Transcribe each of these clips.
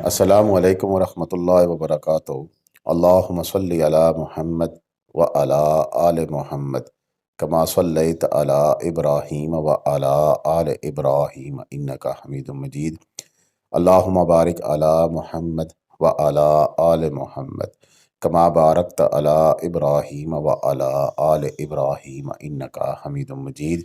السلام علیکم ورحمۃ اللہ وبرکاتہ۔ اللہم صلی علی محمد وعلی آل محمد کما صلیت علی ابراہیم وعلی آل ابراہیم انک حمید مجید۔ اللہم بارک علی محمد وعلی آل محمد کما بارکت علی ابراہیم وعلی آل ابراہیم انک حمید مجید۔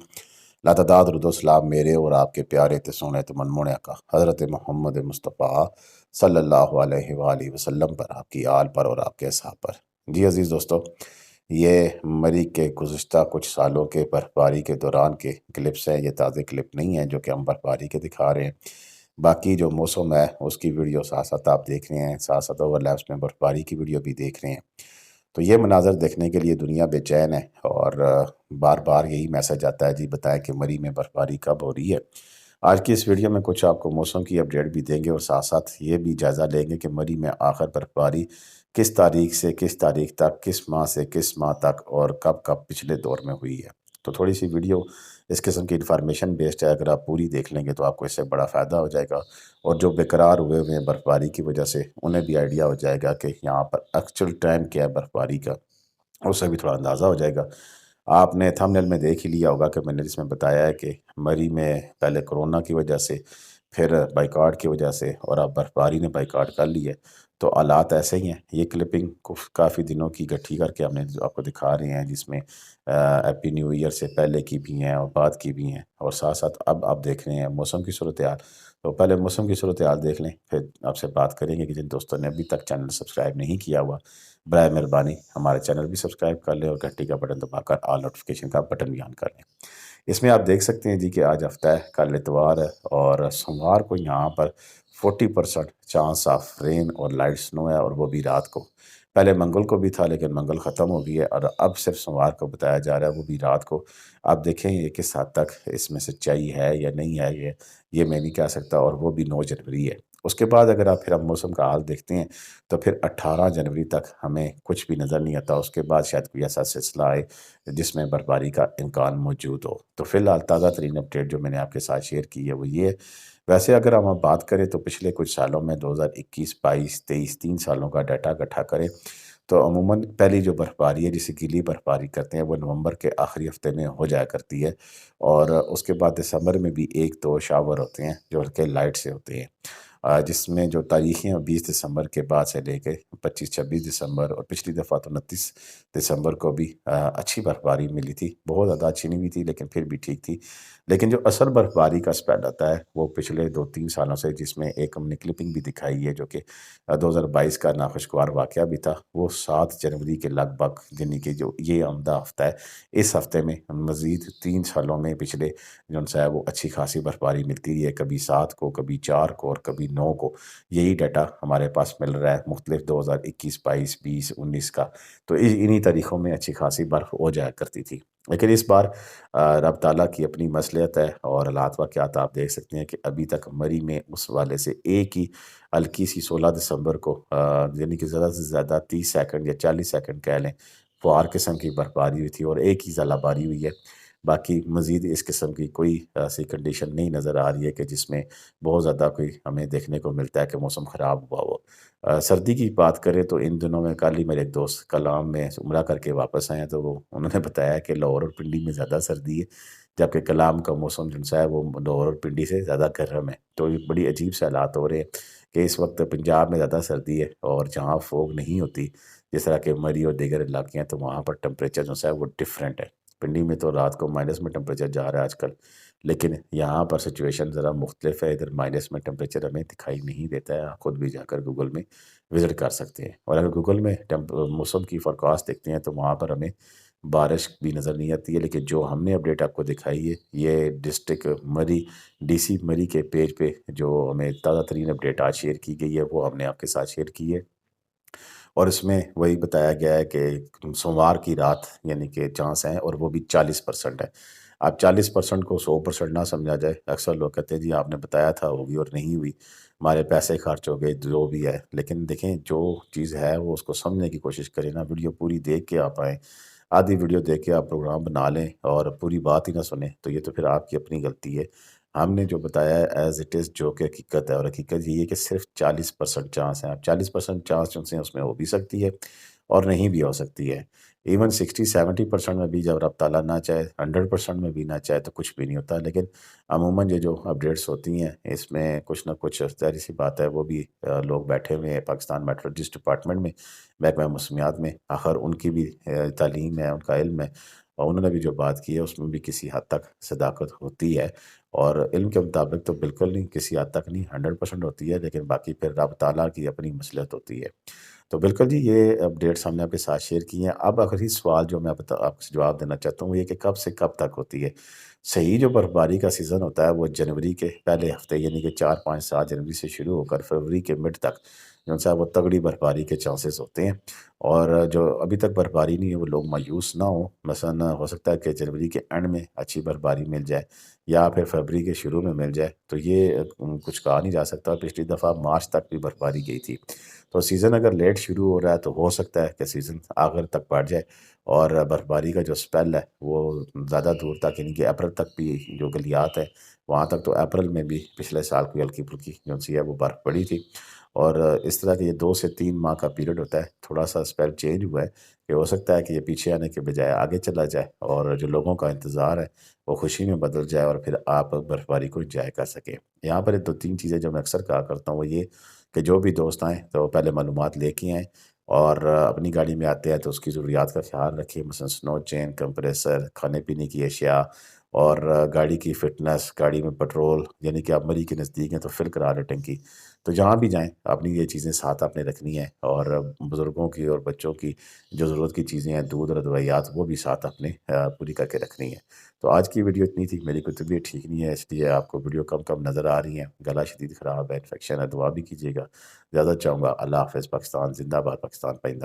لا تعداد درود و سلام میرے اور آپ کے پیارے تے سونے تے منمونے کا حضرت محمد مصطفیٰ صلی اللہ علیہ وآلہ وسلم پر، آپ کی آل پر اور آپ کے اصحاب پر۔ جی عزیز دوستو، یہ مری کے گزشتہ کچھ سالوں کے برف باری کے دوران کے کلپس ہیں، یہ تازے کلپ نہیں ہیں جو کہ ہم برف باری کے دکھا رہے ہیں۔ باقی جو موسم ہے اس کی ویڈیو ساتھ ساتھ آپ دیکھ رہے ہیں، ساتھ ساتھ اوور لیپس میں برف باری کی ویڈیو بھی دیکھ رہے ہیں۔ تو یہ مناظر دیکھنے کے لیے دنیا بے چین ہے، اور بار بار یہی میسج آتا ہے، جی بتائیں کہ مری میں برف باری کب ہو رہی ہے۔ آج کی اس ویڈیو میں کچھ آپ کو موسم کی اپڈیٹ بھی دیں گے، اور ساتھ ساتھ یہ بھی جائزہ لیں گے کہ مری میں آخر برف باری کس تاریخ سے کس تاریخ تک، کس ماہ سے کس ماہ تک، اور کب کب پچھلے دور میں ہوئی ہے۔ تو تھوڑی سی ویڈیو اس قسم کی انفارمیشن بیسڈ ہے، اگر آپ پوری دیکھ لیں گے تو آپ کو اس سے بڑا فائدہ ہو جائے گا، اور جو بیقرار ہوئے ہیں برف باری کی وجہ سے انہیں بھی آئیڈیا ہو جائے گا کہ یہاں پر ایکچوئل ٹائم کیا ہے برف باری کا، اس سے بھی تھوڑا اندازہ ہو جائے گا۔ آپ نے تھمبنیل میں دیکھ ہی لیا ہوگا کہ میں نے جس میں بتایا ہے کہ مری میں پہلے کرونا کی وجہ سے، پھر بائیکاٹ کی وجہ سے، اور اب برف باری نے بائیکاٹ کر لی ہے۔ تو حالات ایسے ہی ہیں۔ یہ کلپنگ کافی دنوں کی گٹھی کر کے ہم نے آپ کو دکھا رہے ہیں، جس میں ہیپی نیو ایئر سے پہلے کی بھی ہیں اور بعد کی بھی ہیں، اور ساتھ ساتھ اب آپ دیکھ رہے ہیں موسم کی صورتحال۔ تو پہلے موسم کی صورتحال دیکھ لیں، پھر آپ سے بات کریں گے کہ جن دوستوں نے ابھی تک چینل سبسکرائب نہیں کیا ہوا، برائے مہربانی ہمارے چینل بھی سبسکرائب کر لیں، اور گھنٹی کا بٹن دبا کر آل نوٹیفیکیشن کا بٹن بھی آن کر لیں۔ اس میں آپ دیکھ سکتے ہیں جی کہ آج ہفتہ ہے، کل اتوار ہے، اور سوموار کو یہاں پر 40% چانس آف رین اور لائٹ سنو ہے، اور وہ بھی رات کو۔ پہلے منگل کو بھی تھا لیکن منگل ختم ہو گئی ہے، اور اب صرف سوموار کو بتایا جا رہا ہے، وہ بھی رات کو۔ آپ دیکھیں یہ کس حد تک اس میں سچائی ہے یا نہیں ہے، یہ میں نہیں کہہ سکتا، اور وہ بھی 9 جنوری ہے۔ اس کے بعد اگر آپ پھر اب موسم کا حال دیکھتے ہیں تو پھر 18 جنوری تک ہمیں کچھ بھی نظر نہیں آتا۔ اس کے بعد شاید کوئی ایسا سلسلہ آئے جس میں برف باری کا امکان موجود ہو۔ تو فی الحال تازہ ترین اپڈیٹ جو میں نے آپ کے ساتھ شیئر کی ہے وہ یہ ہے۔ ویسے اگر ہم اب بات کریں تو پچھلے کچھ سالوں میں 2021، 22، 23، 3 سالوں کا ڈیٹا اکٹھا کریں تو عموماً پہلی جو برف باری ہے جسے گیلی برف باری کرتے ہیں وہ نومبر کے آخری ہفتے میں ہو جایا کرتی ہے، اور اس کے بعد دسمبر میں بھی 1-2 شاور ہوتے ہیں جو ہلکے لائٹ سے ہوتے ہیں، جس میں جو تاریخیں 20 دسمبر کے بعد سے لے کے 25-26 دسمبر، اور پچھلی دفعہ تو 29 دسمبر کو بھی اچھی برف باری ملی تھی، بہت زیادہ اچھی نہیں ہوئی تھی لیکن پھر بھی ٹھیک تھی۔ لیکن جو اصل برف باری کا سپیڈ آتا ہے وہ پچھلے 2-3 سالوں سے، جس میں ایک ہم نے کلپنگ بھی دکھائی ہے جو کہ 2022 کا ناخوشگوار واقعہ بھی تھا، وہ 7 جنوری کے لگ بھگ، یعنی کہ جو یہ عمدہ ہفتہ ہے، اس ہفتے میں مزید 3 سالوں میں پچھلے جو ہے وہ اچھی خاصی برف باری ملتی رہی ہے، کبھی 7 کو، کبھی 4 کو، اور کبھی 9 کو۔ یہی ڈیٹا ہمارے پاس مل رہا ہے مختلف 2021، 22، 20، 19 کا۔ تو انہی تاریخوں میں اچھی خاصی برف ہو جایا کرتی تھی، لیکن اس بار رب تعالیٰ کی اپنی مصلحت ہے، اور حالات واقعات آپ دیکھ سکتے ہیں کہ ابھی تک مری میں اس والے سے ایک ہی ہلکی سی 16 دسمبر کو، یعنی کہ زیادہ سے زیادہ 30 سیکنڈ یا 40 سیکنڈ کہہ لیں، فوار قسم کی برف باری ہوئی تھی، اور ایک ہی ژالہ باری ہوئی ہے۔ باقی مزید اس قسم کی کوئی ایسی کنڈیشن نہیں نظر آ رہی ہے کہ جس میں بہت زیادہ کوئی ہمیں دیکھنے کو ملتا ہے کہ موسم خراب ہوا ہو۔ سردی کی بات کریں تو ان دنوں میں، کل ہی میرے ایک دوست کلام میں عمرہ کر کے واپس آئے ہیں، تو انہوں نے بتایا کہ لاہور اور پنڈی میں زیادہ سردی ہے، جبکہ کلام کا موسم جو ہے وہ لاہور اور پنڈی سے زیادہ گرم ہے۔ تو یہ بڑی عجیب سے حالات ہو رہے ہیں کہ اس وقت پنجاب میں زیادہ سردی ہے، اور جہاں فوگ نہیں ہوتی جس طرح کہ مری اور دیگر علاقے ہیں، تو وہاں پر ٹمپریچر جو ہے وہ ڈفرینٹ ہے۔ پنڈی میں تو رات کو مائنس میں ٹمپریچر جا رہا ہے آج کل، لیکن یہاں پر سچویشن ذرا مختلف ہے، ادھر مائنس میں ٹمپریچر ہمیں دکھائی نہیں دیتا ہے، آپ خود بھی جا کر گوگل میں وزٹ کر سکتے ہیں۔ اور اگر گوگل میں موسم کی فورکاسٹ دیکھتے ہیں تو وہاں پر ہمیں بارش بھی نظر نہیں آتی ہے، لیکن جو ہم نے اپڈیٹ آپ کو دکھائی ہے یہ ڈسٹرکٹ مری، ڈی سی مری کے پیج پہ جو ہمیں تازہ ترین اپڈیٹ آج شیئر کی گئی ہے وہ ہم نے آپ کے ساتھ شیئر کی ہے، اور اس میں وہی بتایا گیا ہے کہ سوموار کی رات یعنی کہ چانس ہیں، اور وہ بھی 40% ہے۔ آپ 40% کو 100% نہ سمجھا جائے. اکثر لوگ کہتے ہیں جی آپ نے بتایا تھا ہوگی اور نہیں ہوئی، ہمارے پیسے خرچ ہو گئے جو بھی ہے. لیکن دیکھیں جو چیز ہے وہ اس کو سمجھنے کی کوشش کریں نا. ویڈیو پوری دیکھ کے آپ آئیں، آدھی ویڈیو دیکھ کے آپ پروگرام بنا لیں اور پوری بات ہی نہ سنیں تو یہ تو پھر آپ کی اپنی غلطی ہے. ہم نے جو بتایا ہے ایز اٹ از جو کہ حقیقت ہے، اور حقیقت یہ ہے کہ صرف 40% چانس ہے. اب 40% چانس جو سے اس میں ہو بھی سکتی ہے اور نہیں بھی ہو سکتی ہے. ایون 60-70% میں بھی جب رب تعالیٰ نہ چاہے، 100% میں بھی نہ چاہے تو کچھ بھی نہیں ہوتا. لیکن عموماً یہ جو اپڈیٹس ہوتی ہیں اس میں کچھ نہ کچھ ظاہر سی بات ہے وہ بھی لوگ بیٹھے ہوئے ہیں پاکستان میٹرولوجسٹ ڈپارٹمنٹ میں، محکمہ موسمیات میں. آخر ان کی بھی تعلیم ہے، ان کا علم ہے، اور انہوں نے بھی جو بات کی ہے اس میں بھی کسی حد تک صداقت ہوتی ہے. اور علم کے مطابق تو بالکل نہیں، کسی حد تک نہیں، 100% ہوتی ہے. لیکن باقی پھر رب تعالیٰ کی اپنی مصلحت ہوتی ہے. تو بالکل جی یہ اپڈیٹس ہم نے آپ کے ساتھ شیئر کی ہیں. اب آخری سوال جو میں آپ سے جواب دینا چاہتا ہوں وہ یہ کہ کب سے کب تک ہوتی ہے. صحیح جو برف باری کا سیزن ہوتا ہے وہ جنوری کے پہلے ہفتے یعنی کہ 4 5 7 جنوری سے شروع ہو کر فروری کے مڈ تک جو ہے وہ تگڑی برف باری کے چانسز ہوتے ہیں. اور جو ابھی تک برف باری نہیں ہے وہ لوگ مایوس نہ ہوں. مثلا ہو سکتا ہے کہ جنوری کے اینڈ میں اچھی برف باری مل جائے یا پھر فروری کے شروع میں مل جائے. تو یہ کچھ کہا نہیں جا سکتا. پچھلی دفعہ مارچ تک بھی برف باری گئی تھی. تو سیزن اگر لیٹ شروع ہو رہا ہے تو ہو سکتا ہے کہ سیزن آخر تک بڑھ جائے اور برف باری کا جو سپیل ہے وہ زیادہ دور تک یعنی کہ اپریل تک بھی جو گلیات ہے وہاں تک. تو اپریل میں بھی پچھلے سال کوئی ہلکی پھلکی جو سی ہے وہ برف پڑی تھی. اور اس طرح کے یہ 2 سے 3 ماہ کا پیریڈ ہوتا ہے. تھوڑا سا سپیل چینج ہوا ہے کہ ہو سکتا ہے کہ یہ پیچھے آنے کے بجائے آگے چلا جائے اور جو لوگوں کا انتظار ہے وہ خوشی میں بدل جائے اور پھر آپ برف باری کو انجوائے کر سکیں. یہاں پر 2 3 چیزیں جو میں اکثر کہا کرتا ہوں وہ یہ کہ جو بھی دوست آئیں تو پہلے معلومات لے کے آئیں اور اپنی گاڑی میں آتے ہیں تو اس کی ضروریات کا خیال رکھیں. مثلا سنو چین، کمپریسر، کھانے پینے کی اشیاء اور گاڑی کی فٹنس، گاڑی میں پیٹرول یعنی کہ آپ مری کے نزدیک ہیں تو فل کرا لیں ٹنکی. تو جہاں بھی جائیں اپنی یہ چیزیں ساتھ آپ نے رکھنی ہیں. اور بزرگوں کی اور بچوں کی جو ضرورت کی چیزیں ہیں، دودھ اور ادویات، وہ بھی ساتھ آپ نے پوری کر کے رکھنی ہے. تو آج کی ویڈیو اتنی تھی. میری کوئی طبیعت ٹھیک نہیں ہے اس لیے آپ کو ویڈیو کم کم نظر آ رہی ہیں. گلا شدید خراب ہے، انفیکشن ہے، دعا بھی کیجیے گا. زیادہ چاہوں گا. اللہ حافظ. پاکستان زندہ باد. پاکستان پائندہ.